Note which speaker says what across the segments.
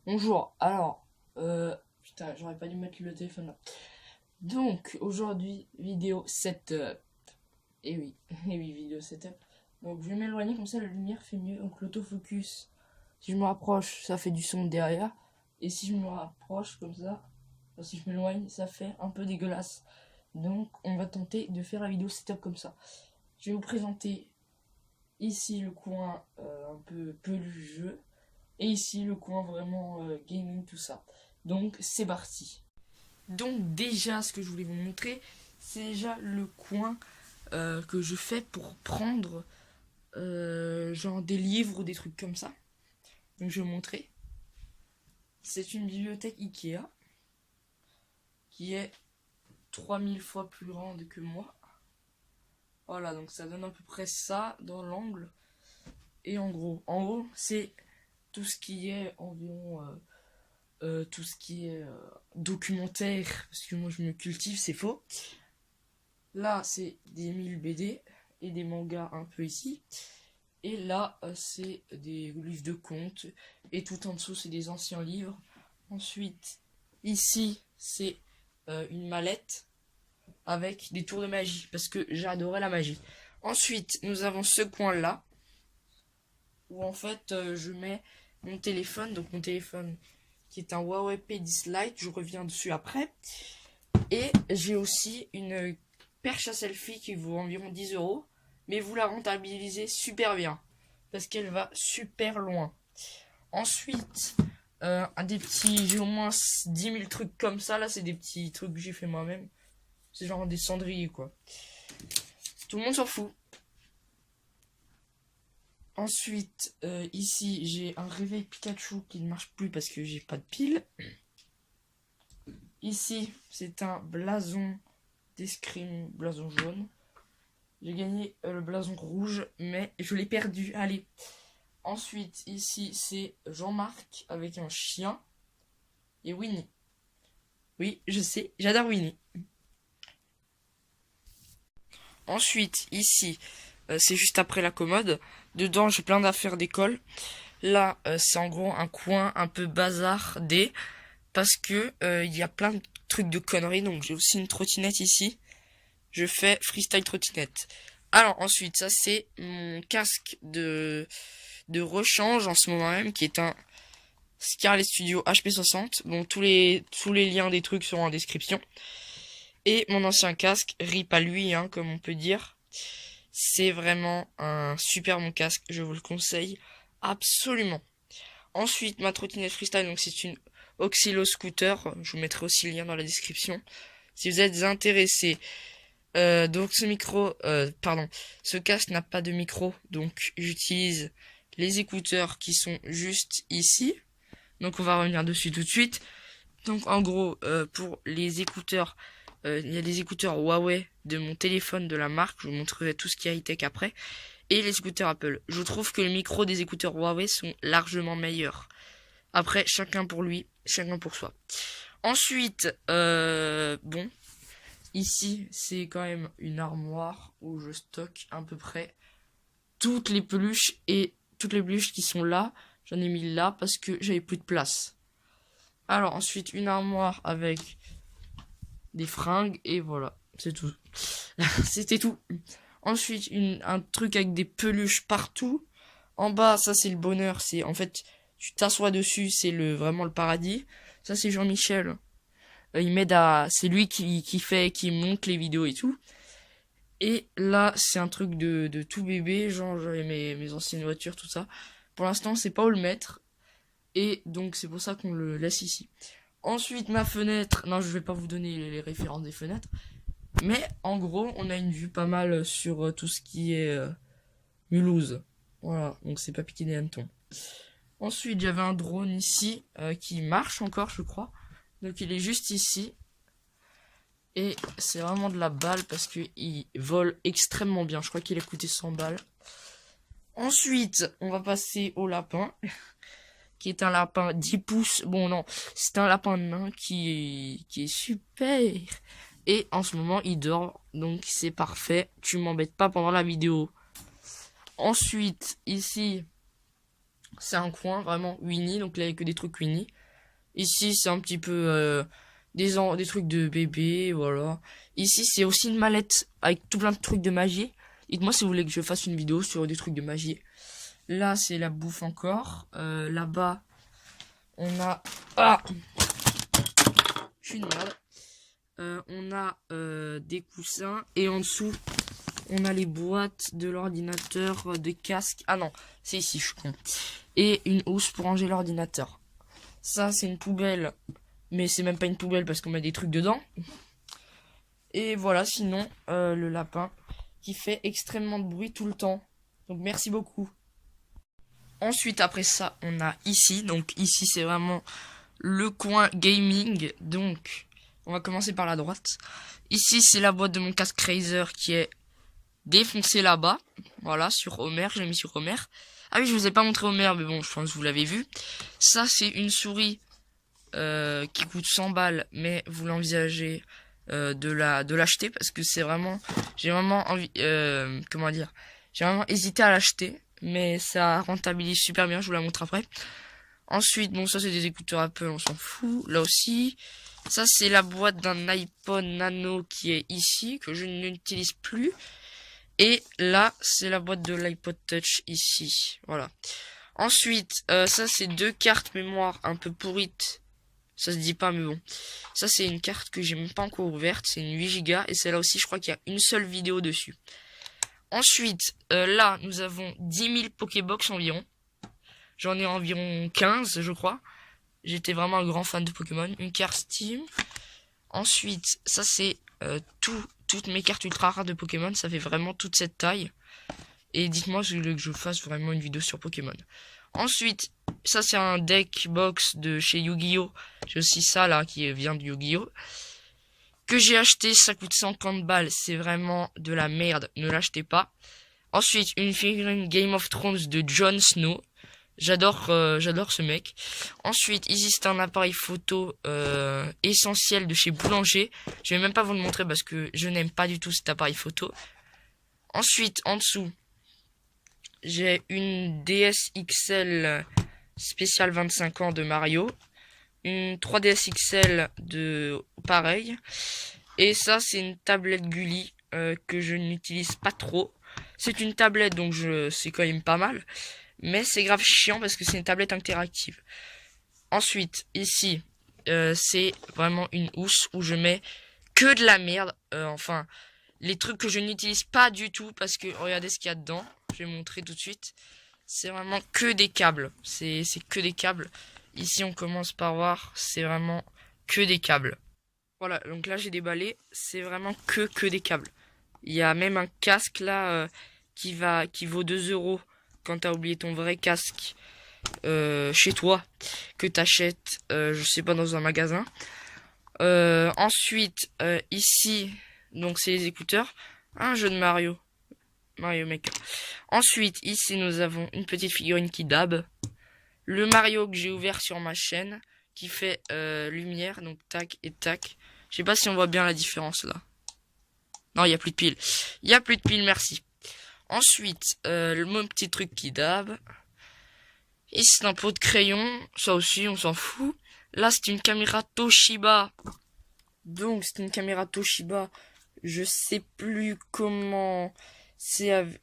Speaker 1: Bonjour, alors, putain, j'aurais pas dû mettre le téléphone là. Donc, aujourd'hui, vidéo setup. Et oui, et oui, vidéo setup. Donc, je vais m'éloigner comme ça, la lumière fait mieux. Donc, l'autofocus, si je me rapproche, ça fait du son derrière. Et si je me rapproche comme ça, si je m'éloigne, ça fait un peu dégueulasse. Donc, on va tenter de faire la vidéo setup comme ça. Je vais vous présenter ici le coin un peu pelucheux. Et ici, le coin vraiment gaming, tout ça. Donc, c'est parti. Donc, déjà, ce que je voulais vous montrer, c'est déjà le coin que je fais pour prendre genre des livres ou des trucs comme ça. Donc, je vais vous montrer. C'est une bibliothèque Ikea qui est 3000 fois plus grande que moi. Voilà, donc ça donne à peu près ça dans l'angle. Et en haut, c'est tout ce qui est environ tout ce qui est documentaire, parce que moi je me cultive, c'est faux. Là, c'est des 1000 BD et des mangas un peu ici. Et là, c'est des livres de contes. Et tout en dessous, c'est des anciens livres. Ensuite, ici, c'est une mallette avec des tours de magie, parce que j'adorais la magie. Ensuite, nous avons ce coin-là, où en fait, je mets mon téléphone, donc mon téléphone qui est un Huawei P10 Lite, je reviens dessus après. Et j'ai aussi une perche à selfie qui vaut environ 10 euros, mais vous la rentabilisez super bien, parce qu'elle va super loin. Ensuite, j'ai au moins 10 000 trucs comme ça, là c'est des petits trucs que j'ai fait moi-même. C'est genre des cendriers quoi. Tout le monde s'en fout. Ensuite, ici j'ai un réveil Pikachu qui ne marche plus parce que j'ai pas de pile. Ici, c'est un blason d'escrime, blason jaune. J'ai gagné le blason rouge, mais je l'ai perdu. Allez. Ensuite, ici, c'est Jean-Marc avec un chien et Winnie. Oui, je sais, j'adore Winnie. Ensuite, ici, c'est juste après la commode. Dedans, j'ai plein d'affaires d'école. Là, c'est en gros un coin un peu bazardé parce que il y a plein de trucs de conneries. Donc, j'ai aussi une trottinette ici. Je fais freestyle trottinette. Alors ensuite, ça c'est mon casque de rechange en ce moment même, qui est un Scarlett Studio HP60. Bon, tous les liens des trucs seront en description. Et mon ancien casque, rip à lui, hein, comme on peut dire. C'est vraiment un super bon casque, je vous le conseille absolument. Ensuite, ma trottinette freestyle, donc c'est une Oxylo Scooter. Je vous mettrai aussi le lien dans la description. Si vous êtes intéressé. Donc ce casque n'a pas de micro, donc j'utilise les écouteurs qui sont juste ici. Donc on va revenir dessus tout de suite. Donc en gros, pour les écouteurs, il y a les écouteurs Huawei de mon téléphone de la marque. Je vous montrerai tout ce qui est high-tech après. Et les écouteurs Apple. Je trouve que les micros des écouteurs Huawei sont largement meilleurs. Après, chacun pour lui, chacun pour soi. Ensuite, bon, ici, c'est quand même une armoire où je stocke à peu près toutes les peluches et toutes les peluches qui sont là. J'en ai mis là parce que j'avais plus de place. Alors ensuite, une armoire avec des fringues et voilà, c'est tout. C'était tout. Ensuite, un truc avec des peluches partout. En bas, ça c'est le bonheur. C'est en fait, tu t'assois dessus, c'est vraiment le paradis. Ça c'est Jean-Michel. Il m'aide c'est lui qui monte les vidéos et tout. Et là, c'est un truc de tout bébé, genre j'avais mes anciennes voitures, tout ça. Pour l'instant, c'est pas où le mettre. Et donc, c'est pour ça qu'on le laisse ici. Ensuite, ma fenêtre. Non, je vais pas vous donner les références des fenêtres. Mais en gros, on a une vue pas mal sur tout ce qui est Mulhouse. Voilà, donc c'est pas piqué des hannetons. Ensuite, j'avais un drone ici qui marche encore, je crois. Donc, il est juste ici. Et c'est vraiment de la balle parce qu'il vole extrêmement bien. Je crois qu'il a coûté 100 balles. Ensuite, on va passer au lapin. Qui est un lapin 10 pouces. Bon, non, c'est un lapin nain qui est super. Et en ce moment, il dort. Donc, c'est parfait. Tu m'embêtes pas pendant la vidéo. Ensuite, ici, C'est un coin vraiment Winnie, donc là il n'y a que des trucs Winnie. Ici c'est un petit peu des trucs de bébé, voilà. Ici c'est aussi une mallette avec tout plein de trucs de magie. Dites-moi si vous voulez que je fasse une vidéo sur des trucs de magie. Là c'est la bouffe encore. Là-bas on a... Ah, je suis une merde. On a des coussins et en dessous on a les boîtes de l'ordinateur, des casques. Ah non, c'est ici, je suis con. Et une housse pour ranger l'ordinateur. Ça c'est une poubelle, mais c'est même pas une poubelle parce qu'on met des trucs dedans. Et voilà, sinon le lapin qui fait extrêmement de bruit tout le temps. Donc merci beaucoup. Ensuite après ça on a ici. Donc ici c'est vraiment le coin gaming. Donc on va commencer par la droite. Ici c'est la boîte de mon casque Razer qui est défoncée là-bas. Voilà, sur Homer, j'ai mis sur Homer. Ah oui, je vous ai pas montré Homer, mais bon, je pense que vous l'avez vu. Ça c'est une souris qui coûte 100 balles, mais vous l'envisagez de l'acheter parce que c'est vraiment... J'ai vraiment envie... comment dire, j'ai vraiment hésité à l'acheter, mais ça rentabilise super bien, je vous la montre après. Ensuite, bon, ça c'est des écouteurs Apple, on s'en fout. Là aussi, ça c'est la boîte d'un iPod Nano qui est ici, que je n'utilise plus. Et là, c'est la boîte de l'iPod Touch ici, voilà. Ensuite, ça c'est deux cartes mémoire un peu pourrites. Ça se dit pas, mais bon. Ça c'est une carte que j'ai même pas encore ouverte, c'est une 8 Go et celle-là aussi, je crois qu'il y a une seule vidéo dessus. Ensuite, là, nous avons 10 000 Pokébox environ. J'en ai environ 15, je crois. J'étais vraiment un grand fan de Pokémon. Une carte Steam. Ensuite, ça c'est toutes mes cartes ultra rares de Pokémon. Ça fait vraiment toute cette taille. Et dites-moi si vous voulez que je fasse vraiment une vidéo sur Pokémon. Ensuite, ça c'est un deck box de chez Yu-Gi-Oh! J'ai aussi ça là qui vient de Yu-Gi-Oh! Que j'ai acheté, ça coûte 50 balles. C'est vraiment de la merde. Ne l'achetez pas. Ensuite, une figurine Game of Thrones de Jon Snow. J'adore ce mec. Ensuite, ici c'est un appareil photo essentiel de chez Boulanger. Je vais même pas vous le montrer parce que je n'aime pas du tout cet appareil photo. Ensuite, en dessous, j'ai une DS XL spéciale 25 ans de Mario. Une 3DS XL de pareil. Et ça, c'est une tablette Gulli que je n'utilise pas trop. C'est une tablette, donc c'est quand même pas mal. Mais c'est grave chiant parce que c'est une tablette interactive. Ensuite, ici, c'est vraiment une housse où je mets que de la merde. Enfin, les trucs que je n'utilise pas du tout parce que regardez ce qu'il y a dedans. Je vais montrer tout de suite. C'est vraiment que des câbles. C'est que des câbles. Ici, on commence par voir. C'est vraiment que des câbles. Voilà, donc là, j'ai déballé. C'est vraiment que des câbles. Il y a même un casque là qui vaut 2 euros. Quand t'as oublié ton vrai casque chez toi, que t'achètes, je sais pas, dans un magasin. Ensuite, ici, donc c'est les écouteurs. Un jeu de Mario Maker. Ensuite, ici, nous avons une petite figurine qui dab. Le Mario que j'ai ouvert sur ma chaîne, qui fait lumière, donc tac et tac. Je sais pas si on voit bien la différence là. Non, il y a plus de piles. Il y a plus de piles, merci. Ensuite, mon petit truc qui dab. Ici, c'est un pot de crayon. Ça aussi, on s'en fout. Là, c'est une caméra Toshiba. Donc, c'est une caméra Toshiba. Je sais plus comment...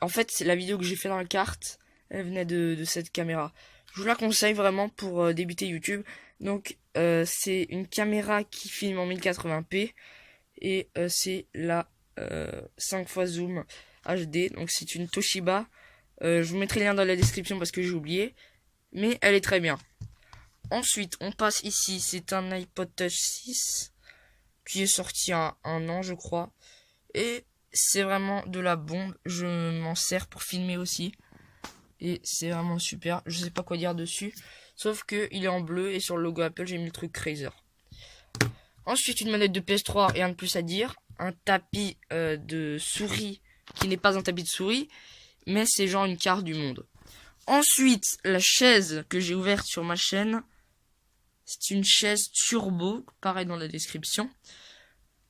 Speaker 1: En fait, c'est la vidéo que j'ai fait dans la carte. Elle venait de cette caméra. Je vous la conseille vraiment pour débuter YouTube. Donc, c'est une caméra qui filme en 1080p. Et c'est la 5 x zoom HD, donc c'est une Toshiba. Je vous mettrai le lien dans la description parce que j'ai oublié, mais elle est très bien. Ensuite, on passe ici, c'est un iPod Touch 6 qui est sorti à 1 an, je crois, et c'est vraiment de la bombe. Je m'en sers pour filmer aussi, et c'est vraiment super. Je sais pas quoi dire dessus, sauf que il est en bleu et sur le logo Apple, j'ai mis le truc Razer. Ensuite, une manette de PS3, rien de plus à dire. Un tapis de souris qui n'est pas un tapis de souris, mais c'est genre une carte du monde. Ensuite, la chaise que j'ai ouverte sur ma chaîne, c'est une chaise turbo, pareil dans la description.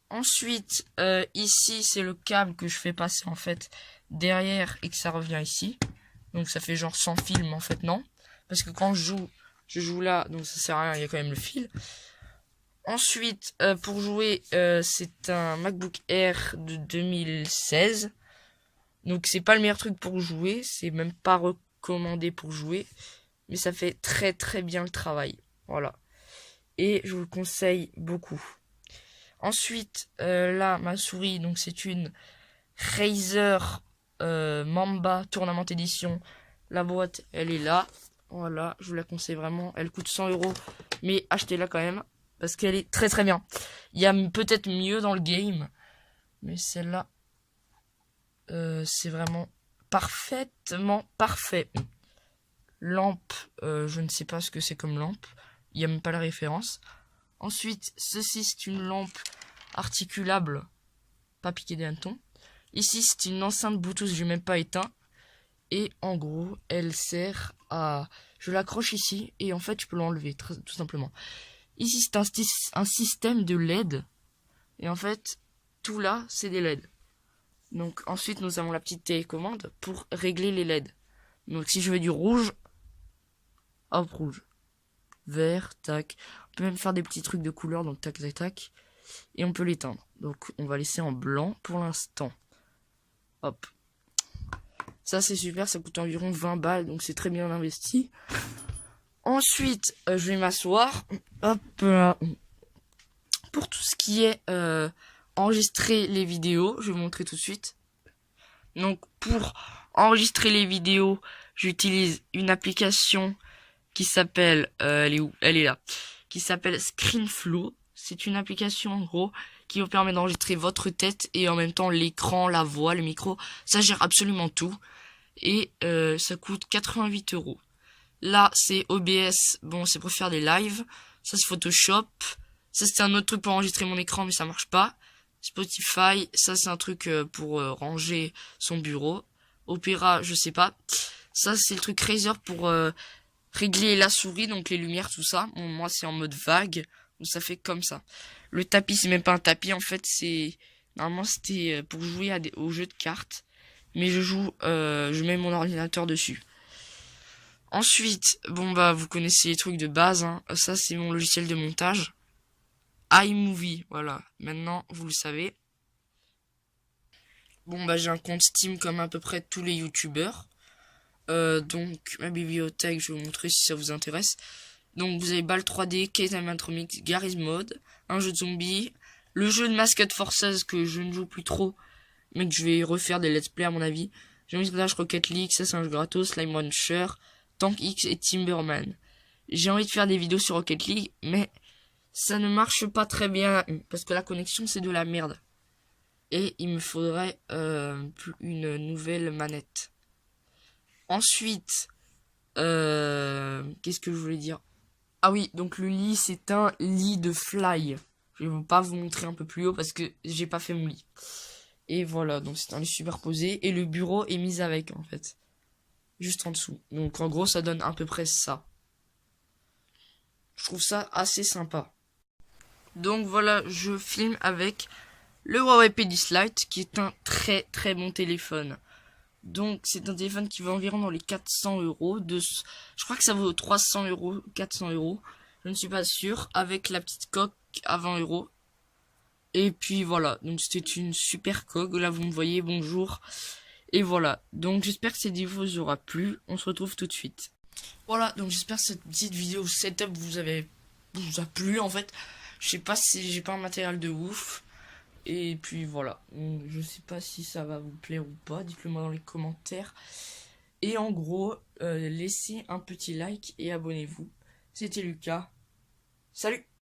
Speaker 1: Ensuite, ici, c'est le câble que je fais passer en fait derrière et que ça revient ici. Donc ça fait genre sans film en fait, non. parce que quand je joue là, donc ça sert à rien, il y a quand même le fil. Ensuite, pour jouer, c'est un MacBook Air de 2016. Donc c'est pas le meilleur truc pour jouer, c'est même pas recommandé pour jouer, mais ça fait très très bien le travail. Voilà. Et je vous le conseille beaucoup. Ensuite, là, ma souris, donc c'est une Razer Mamba Tournament Edition. La boîte, elle est là. Voilà, je vous la conseille vraiment. Elle coûte 100 €, mais achetez-la quand même, parce qu'elle est très très bien. Il y a peut-être mieux dans le game, mais celle-là, c'est vraiment parfaitement parfait. Lampe, je ne sais pas ce que c'est comme lampe. Il n'y a même pas la référence. Ensuite, ceci c'est une lampe articulable, pas piqué des hannetons. Ici c'est une enceinte Bluetooth, je n'ai même pas éteint. Et en gros, elle sert à... Je l'accroche ici et en fait je peux l'enlever tout simplement. Ici c'est un système de LED. Et en fait, tout là c'est des LED. Donc ensuite nous avons la petite télécommande pour régler les LED. Donc si je veux du rouge, hop, rouge. Vert, tac. On peut même faire des petits trucs de couleur, donc tac, tac, tac. Et on peut l'éteindre. Donc on va laisser en blanc pour l'instant. Hop. Ça c'est super, ça coûte environ 20 balles, donc c'est très bien investi. Ensuite, je vais m'asseoir. Hop là. Pour tout ce qui est enregistrer les vidéos, je vais vous montrer tout de suite. Donc pour enregistrer les vidéos, j'utilise une application qui s'appelle, elle est où? Elle est là. Qui s'appelle ScreenFlow. C'est une application en gros qui vous permet d'enregistrer votre tête et en même temps l'écran, la voix, le micro. Ça gère absolument tout. Et ça coûte 88 €. Là c'est OBS, bon c'est pour faire des lives. Ça c'est Photoshop. Ça c'est un autre truc pour enregistrer mon écran mais ça marche pas. Spotify, ça c'est un truc pour ranger son bureau. Opera, je sais pas. Ça c'est le truc Razer pour régler la souris, donc les lumières, tout ça. Bon, moi c'est en mode vague, donc ça fait comme ça. Le tapis c'est même pas un tapis en fait, c'est... Normalement c'était pour jouer aux jeux de cartes. Mais je mets mon ordinateur dessus. Ensuite, bon bah vous connaissez les trucs de base, hein. Ça c'est mon logiciel de montage. iMovie, voilà. Maintenant vous le savez. Bon bah j'ai un compte Steam comme à peu près tous les youtubeurs. Donc ma bibliothèque, je vais vous montrer si ça vous intéresse. Donc vous avez Ball 3D, Case Animatronics, Garry's Mode, un jeu de zombies, le jeu de Masked Forces que je ne joue plus trop, mais que je vais refaire des let's play à mon avis. J'ai mis Dash Rocket League, ça c'est un jeu gratos, Slime Rancher, Tank X et Timberman. J'ai envie de faire des vidéos sur Rocket League, mais ça ne marche pas très bien parce que la connexion c'est de la merde. Et il me faudrait une nouvelle manette. Ensuite, qu'est-ce que je voulais dire? Ah oui, donc le lit, c'est un lit de fly. Je vais pas vous montrer un peu plus haut parce que j'ai pas fait mon lit. Et voilà, donc c'est un lit superposé. Et le bureau est mis avec, en fait. Juste en dessous. Donc en gros, ça donne à peu près ça. Je trouve ça assez sympa. Donc voilà, je filme avec le Huawei P10 Lite, qui est un très très bon téléphone. Donc c'est un téléphone qui vaut environ dans les 400 €. Je crois que ça vaut 300 €, 400 €. Je ne suis pas sûr. Avec la petite coque à 20 €. Et puis voilà. Donc c'était une super coque. Là vous me voyez, bonjour. Et voilà. Donc j'espère que cette vidéo vous aura plu. On se retrouve tout de suite. Voilà. Donc j'espère que cette petite vidéo setup vous a plu en fait. Je sais pas si j'ai pas un matériel de ouf. Et puis voilà, je sais pas si ça va vous plaire ou pas, dites-le moi dans les commentaires. Et en gros, laissez un petit like et abonnez-vous. C'était Lucas. Salut!